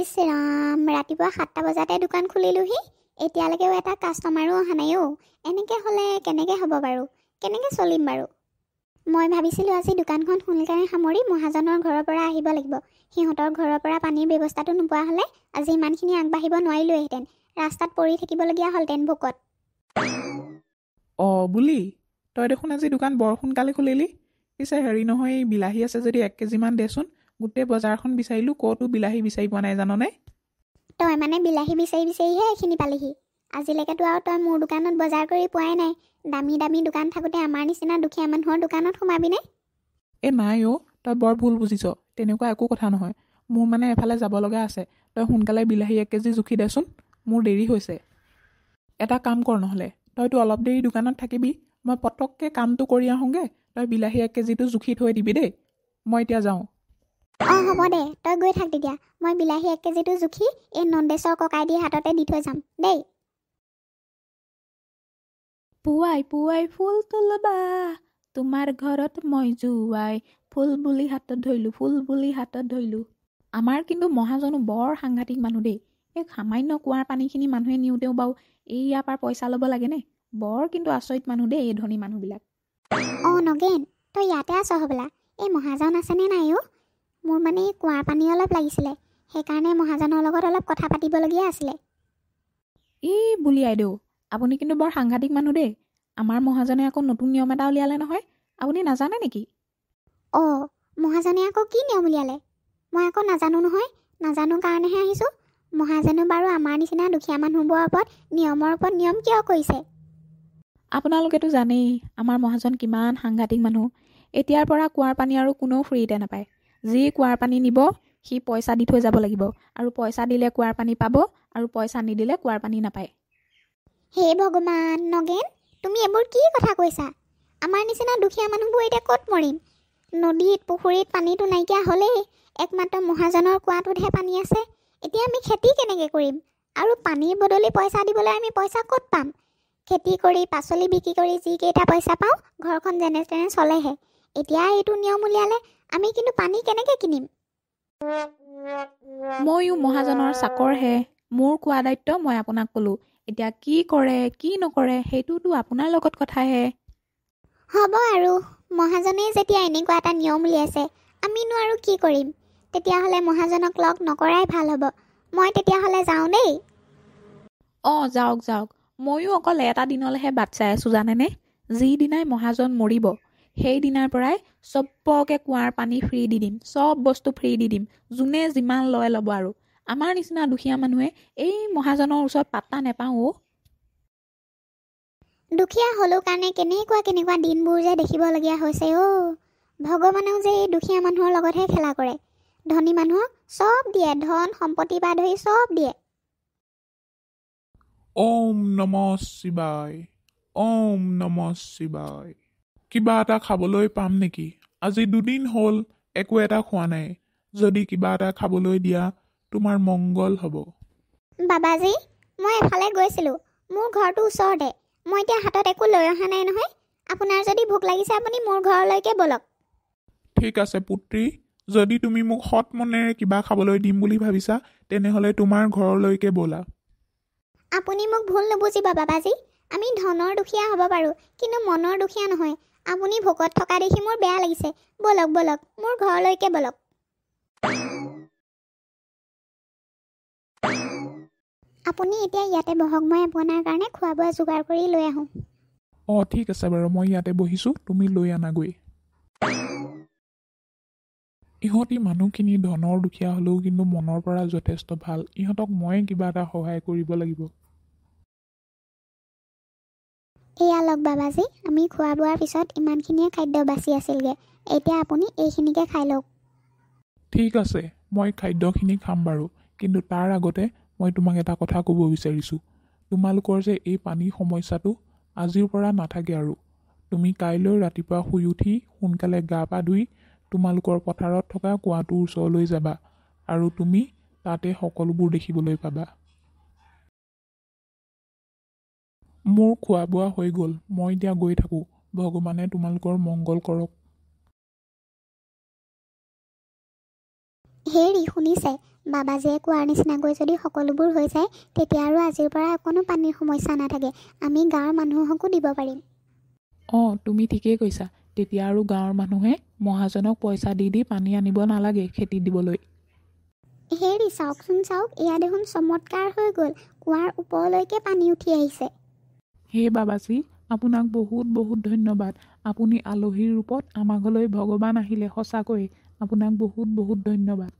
ইছ ৰাম, ৰাতিপুৱা 7টা বজাতে দোকান খুলিলোহি, এতিয়ালৈকেও এটা কাষ্টমাৰো অহা নাই অ'। এনেকৈ হ'লে কেনেকৈ হ'ব বাৰু? কেনেকৈ চলিম বাৰু? মই ভাবিছিলোঁ আজি দোকানখন সোনকালে সামৰি মহাজনৰ ঘৰৰ পৰা আহিব লাগিব। সিহঁতৰ ঘৰৰ পৰা পানীৰ ব্যৱস্থাটো নোপোৱা হ'লে আজি ইমানখিনি আগবাঢ়িব নোৱাৰিলোহেঁতেন। ৰাস্তাত পৰি থাকিবলগীয়া হ'লহেঁতেন ভোকত। বুলি তই দেখোন আজি দোকান বৰ সোনকালে খুলিলি। পিছে হেৰি নহয়, এই বিলাহী আছে যদি 1 কেজিমান দেচোন। গোটেই বজাৰখন বিচাৰিলোঁ, ক'তো বিলাহী বিচাৰি পোৱা নাই জাননে? তই মানে বিলাহী বিচাৰিহে এইখিনি পালিহি। আজিলৈকেতো আৰু তই মোৰ দোকানত বজাৰ কৰি পোৱাই নাই। দামী দামী দোকান থাকোঁতে আমাৰ নিচিনা দুখীয়া মানুহৰ দোকানত সোমাবিনে? নাই অ', তই বৰ ভুল বুজিছ। তেনেকুৱা একো কথা নহয়। মোৰ মানে এফালে যাব লগা আছে। তই সোনকালে বিলাহী 1 কেজি জুখি দেচোন, মোৰ দেৰি হৈছে। এটা কাম কৰ নহ'লে, তইতো অলপ দেৰি দোকানত থাকিবি। মই পটককৈ কামটো কৰি আহোঁগৈ। তই বিলাহী 1 কেজিটো জুখি থৈ দিবি দেই। মই এতিয়া যাওঁ। হ'ব দে, তই গৈ থাক তেতিয়া। মই বিলাহী 1 কেজিটো জুখি এই নন্দেশ্বৰ ককাইদেউৰ হাততে দি থৈ যাম দেই। পুৱাই পুৱাই ফুল তুলবা, তোমাৰ ঘৰত মই জোৱাই, ফুল বুলি হাতত ধৰিলোঁ। আমাৰ কিন্তু মহাজনো বৰ সাংঘাতিক মানুহ দেই। এই সামান্য কুঁৱাৰ পানীখিনি মানুহে নিওঁতেও বাৰু ইয়াৰ পৰা পইচা ল'ব লাগেনে? বৰ কিন্তু আচৰিত মানুহ দেই এই ধনী মানুহবিলাক। নগেন, তই ইয়াতে আছ হ'বলা। এই মহাজন আছেনে নাই অ'? মোৰ মানে এই কুঁৱাৰ পানী অলপ লাগিছিলে, সেইকাৰণে মহাজনৰ লগত অলপ কথা পাতিবলগীয়া আছিলে। বুলি আইদেউ, আপুনি কিন্তু বৰ সাংঘাতিক মানুহ দেই। আমাৰ মহাজনে আকৌ নতুন নিয়ম এটা উলিয়ালে নহয়, আপুনি নাজানে নেকি? মহাজনে আকৌ কি নিয়ম উলিয়ালে? মই আকৌ নাজানো নহয়। নাজানো কাৰণেহে আহিছোঁ। মহাজনে বাৰু আমাৰ নিচিনা দুখীয়া মানুহবোৰৰ ওপৰত নিয়ম কিয় কৰিছে? আপোনালোকেতো জানেই আমাৰ মহাজন কিমান সাংঘাতিক মানুহ। এতিয়াৰ পৰা কুঁৱাৰ পানী আৰু কোনেও ফ্ৰীতে নাপায়। যি কুঁৱাৰ পানী নিব সি পইচা দি থৈ যাব লাগিব, আৰু পইচা দিলে কুঁৱাৰ পানী পাব, আৰু পইচা নিদিলে কুঁৱাৰ পানী নাপায়। হে ভগৱান, নগেন, তুমি এইবোৰ কি কথা কৈছা? আমাৰ নিচিনা দুখীয়া মানুহবোৰ এতিয়া ক'ত মৰিম? নদীত পুখুৰীত পানীটো নাইকিয়া হ'লেই, একমাত্ৰ মহাজনৰ কুঁৱাটোতহে পানী আছে। এতিয়া আমি খেতি কেনেকৈ কৰিম? আৰু পানীৰ বদলি পইচা দিবলৈ আমি পইচা ক'ত পাম? খেতি কৰি পাচলি বিক্ৰী কৰি যিকেইটা পইচা পাওঁ, ঘৰখন যেনে তেনে চলেহে। এতিয়া এইটো নিয়ম উলিয়ালে, আমি কিন্তু পানী কেনেকৈ কিনিম? ময়ো মহাজনৰ চাকৰহে। মোৰ কোৱা দায়িত্ব মই আপোনাক ক'লোঁ। এতিয়া কি কৰে কি নকৰে সেইটোতো আপোনাৰ লগত কথাহে। হ'ব আৰু, মহাজনেই যেতিয়া এনেকুৱা এটা নিয়ম উলিয়াইছে, আমিনো আৰু কি কৰিম? তেতিয়াহ'লে মহাজনক লগ নকৰাই ভাল হ'ব। মই তেতিয়াহ'লে যাওঁ দেই। যাওক। ময়ো অকল এটা দিনলৈহে বাট চাই আছোঁ জানেনে? যিদিনাই মহাজন মৰিব, সেই দিনাৰ পৰাই চবকে কুঁৱাৰ পানী ফ্ৰী দি দিম, চব বস্তু ফ্ৰী দি দিম। যোনে যিমান লয় ল'ব আৰু। আমাৰ নিচিনা দুখীয়া মানুহে এই মহাজনৰ ওচৰত পাত্তা নেপাওঁ। দুখীয়া হ'লেও কাৰণে কেনেকুৱা দিনবোৰ যে দেখিবলগীয়া হৈছে অ'। ভগৱানেও যে এই দুখীয়া মানুহৰ লগতহে খেলা কৰে। ধনী মানুহক চব দিয়ে, ধন সম্পত্তি পৰা ধৰি চব দিয়ে। ওম নমঃ শিৱায়, ওম নমঃ শিৱায়। কিবা এটা খাবলৈ পাম নেকি? আজি 2 দিন হ'ল একো এটা খোৱা নাই। যদি কিবা এটা খাবলৈ দিয়া, তোমাৰ মংগল হ'ব। বাবাজী, মই এফালে গৈছিলোঁ। মোৰ ঘৰটো ওচৰতে। মই এতিয়া হাতত একো লৈ অহা নাই নহয়। আপোনাৰ যদি ভোক লাগিছে আপুনি মোৰ ঘৰলৈকে ব'লক। ঠিক আছে পুত্ৰী, যদি তুমি মোক সৎ মনেৰে কিবা খাবলৈ দিম বুলি ভাবিছা, তেনেহ'লে তোমাৰ ঘৰলৈকে ব'লা। আপুনি মোক ভুল নুবুজিব বাবাজী। আমি ধনৰ দুখীয়া হ'ব পাৰোঁ, কিন্তু মনৰ দুখীয়া নহয়। আপুনি ভোকত থকা দেখি মোৰ বেয়া লাগিছে। ব'লক, মোৰ ঘৰলৈকে ব'লক। আপুনি এতিয়া ইয়াতে বহক, মই আপোনাৰ কাৰণে খোৱা বোৱা যোগাৰ কৰি লৈ আহোঁ। ঠিক আছে বাৰু, মই ইয়াতে বহিছোঁ, তুমি লৈ আনাগৈ। ইহঁতি মানুহখিনি ধনৰ দুখীয়া হ'লেও কিন্তু মনৰ পৰা যথেষ্ট ভাল। ইহঁতক মই কিবা এটা সহায় কৰিব লাগিব। এয়া লওক বাবাজী, আমি খোৱা বোৱাৰ পিছত ইমানখিনিয়ে খাদ্য বাচি আছিলগৈ। এতিয়া আপুনি এইখিনিকে খাই লওক। ঠিক আছে, মই খাদ্যখিনি খাম বাৰু, কিন্তু তাৰ আগতে মই তোমাক এটা কথা ক'ব বিচাৰিছোঁ। তোমালোকৰ যে এই পানীৰ সমস্যাটো আজিৰ পৰা নাথাকে আৰু। তুমি কাইলৈ ৰাতিপুৱা শুই উঠি সোনকালে গা পা ধুই তোমালোকৰ পথাৰত থকা কুঁৱাটোৰ ওচৰলৈ যাবা, আৰু তুমি তাতে সকলোবোৰ দেখিবলৈ পাবা। মোৰ খোৱা বোৱা হৈ গ'ল, মই এতিয়া গৈ থাকোঁ। ভগৱানে তোমালোকৰ মংগল কৰক। হেৰি শুনিছে, বাবাজীয়ে কোৱাৰ নিচিনাকৈ যদি সকলোবোৰ হৈ যায় তেতিয়া আৰু আজিৰ পৰা অকণো পানীৰ সমস্যা নাথাকে। আমি গাঁৱৰ মানুহকো দিব পাৰিম। অঁ, তুমি ঠিকেই কৈছা। তেতিয়া আৰু গাঁৱৰ মানুহে মহাজনক পইচা দি দি পানী আনিব নালাগে খেতি দিবলৈ। হেৰি চাওকচোন চাওক, এয়া দেখোন চমৎকাৰ হৈ গ'ল। কুঁৱাৰ ওপৰলৈকে পানী উঠি আহিছে। হে বাবাজী, আপোনাক বহুত বহুত ধন্যবাদ। আপুনি আলহীৰ ৰূপত আমাৰ ঘৰলৈ ভগৱান আহিলে। সঁচাকৈয়ে আপোনাক বহুত বহুত ধন্যবাদ।